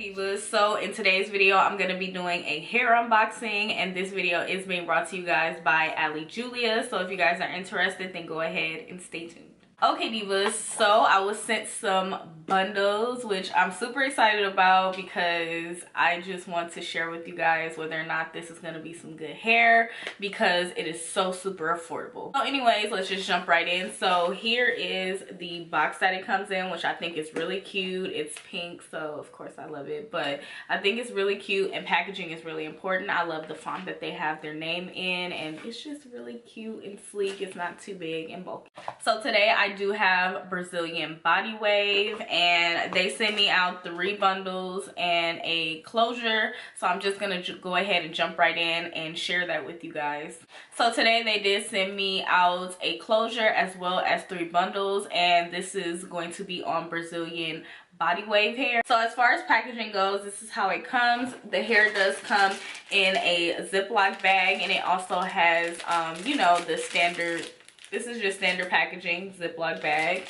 Divas, so in today's video I'm going to be doing a hair unboxing, and this video is being brought to you guys by Ali Julia. So if you guys are interested, then go ahead and stay tuned. Okay Divas, so I was sent some bundles, which I'm super excited about because I just want to share with you guys whether or not this is going to be some good hair, because it is so super affordable. So anyways, let's just jump right in. So here is the box that it comes in, which I think is really cute. It's pink, so of course I love it, but I think it's really cute, and packaging is really important. I love the font that they have their name in, and it's just really cute and sleek. It's not too big and bulky. So today I do have Brazilian Body Wave, and they sent me out 3 bundles and a closure, so I'm just gonna go ahead and jump right in and share that with you guys. So today they did send me out a closure as well as 3 bundles, and this is going to be on Brazilian Body Wave hair. So as far as packaging goes, this is how it comes. The hair does come in a Ziploc bag, and it also has you know, the standard, this is just standard packaging, Ziploc bag.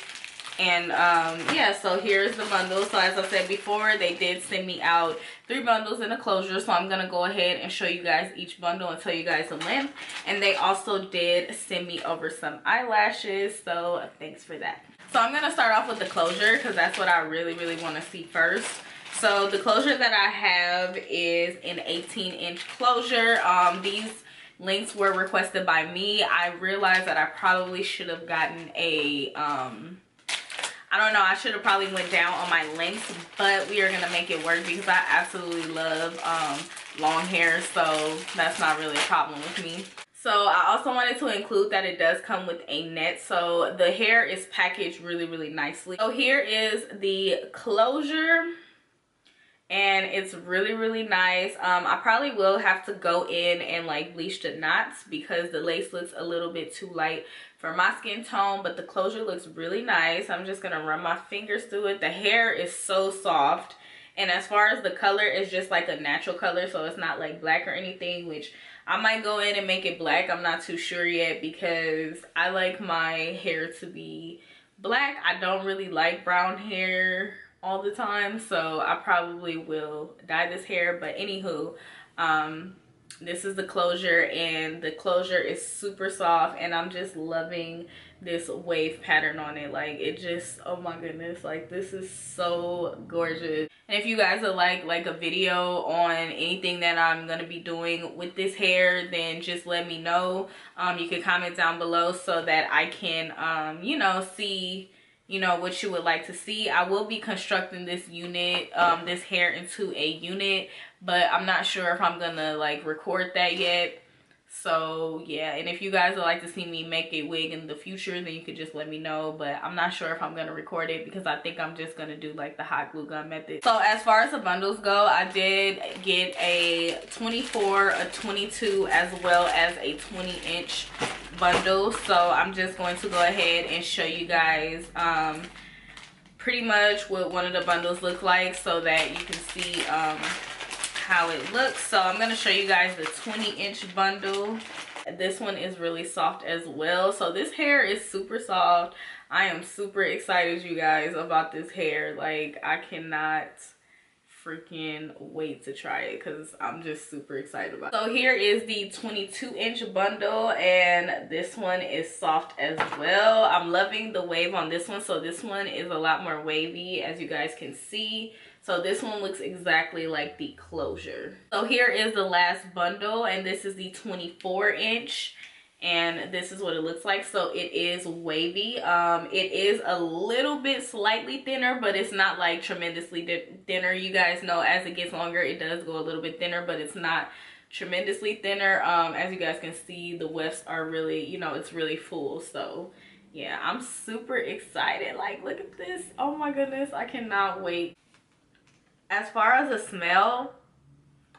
And yeah, so here's the bundle. So as I said before, they did send me out 3 bundles in a closure, so I'm gonna go ahead and show you guys each bundle and tell you guys the length. And they also did send me over some eyelashes, so thanks for that. So I'm gonna start off with the closure because that's what I really want to see first. So the closure that I have is an 18-inch closure. These links were requested by me. I realized that I probably should have gotten a I don't know, I should have probably went down on my lengths, but we are gonna make it work because I absolutely love long hair, so that's not really a problem with me. So I also wanted to include that it does come with a net, so the hair is packaged really nicely. So here is the closure, and it's really nice. I probably will have to go in and like bleach the knots because the lace looks a little bit too light for my skin tone, but the closure looks really nice. I'm just gonna run my fingers through it. The hair is so soft, and as far as the color, it's just like a natural color, so it's not like black or anything, which I might go in and make it black. I'm not too sure yet because I like my hair to be black. I don't really like brown hair all the time, so I probably will dye this hair. But anywho, this is the closure, and the closure is super soft, and I'm just loving this wave pattern on it. Like, it just, oh my goodness, like this is so gorgeous. And if you guys would like a video on anything that I'm gonna be doing with this hair, then just let me know. You can comment down below so that I can you know, see, you know, what you would like to see. I will be constructing this unit, this hair into a unit, but I'm not sure if I'm gonna like record that yet. So yeah, and if you guys would like to see me make a wig in the future, then you could just let me know, but I'm not sure if I'm gonna record it because I think I'm just gonna do like the hot glue gun method. So as far as the bundles go, I did get a 24, a 22, as well as a 20-inch bundle. So I'm just going to go ahead and show you guys pretty much what one of the bundles look like so that you can see how it looks. So I'm going to show you guys the 20-inch bundle. This one is really soft as well. So this hair is super soft. I am super excited, you guys, about this hair. Like, I cannot freaking wait to try it because I'm just super excited about it. So here is the 22-inch bundle, and this one is soft as well. I'm loving the wave on this one. So this one is a lot more wavy, as you guys can see. So this one looks exactly like the closure. So here is the last bundle, and this is the 24-inch. And this is what it looks like. So it is wavy. It is a little bit slightly thinner, but it's not like tremendously thinner. You guys know as it gets longer, it does go a little bit thinner, but it's not tremendously thinner. As you guys can see, the wefts are really, you know, it's really full. So yeah, I'm super excited. Like, look at this. Oh my goodness, I cannot wait. As far as the smell,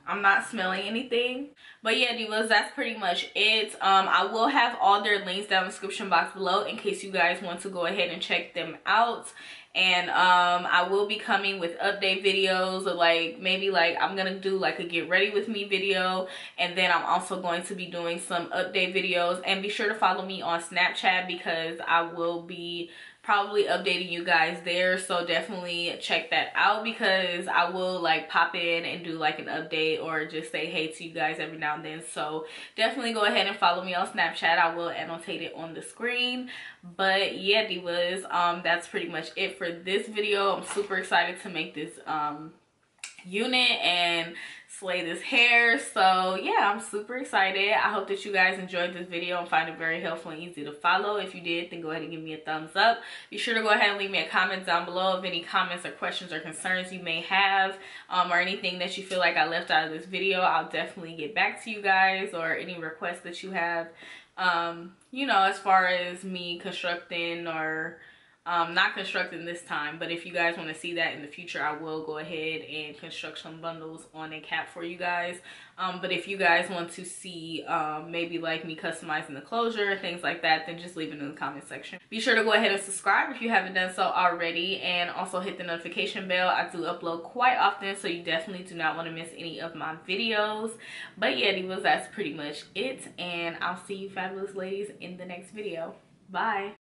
I'm not smelling anything. But yeah, divas, that's pretty much it. I will have all their links down in the description box below in case you guys want to go ahead and check them out. And I will be coming with update videos, or like maybe like I'm gonna do like a get ready with me video, and then I'm also going to be doing some update videos. And be sure to follow me on Snapchat because I will be probably updating you guys there, so definitely check that out, because I will like pop in and do like an update or just say hey to you guys every now and then. So definitely go ahead and follow me on Snapchat. I will annotate it on the screen. But yeah, divas, that's pretty much it for this video. I'm super excited to make this unit and slay this hair. So yeah, I'm super excited. I hope that you guys enjoyed this video and find it very helpful and easy to follow. If you did, then go ahead and give me a thumbs up. Be sure to go ahead and leave me a comment down below of any comments or questions or concerns you may have, or anything that you feel like I left out of this video. I'll definitely get back to you guys, or any requests that you have, you know, as far as me constructing or not constructing this time, but if you guys want to see that in the future, I will go ahead and construct some bundles on a cap for you guys. But if you guys want to see maybe like me customizing the closure, things like that, then just leave it in the comment section. Be sure to go ahead and subscribe if you haven't done so already, and also hit the notification bell. I do upload quite often, so you definitely do not want to miss any of my videos. But yeah, divas, that's pretty much it, and I'll see you fabulous ladies in the next video. Bye.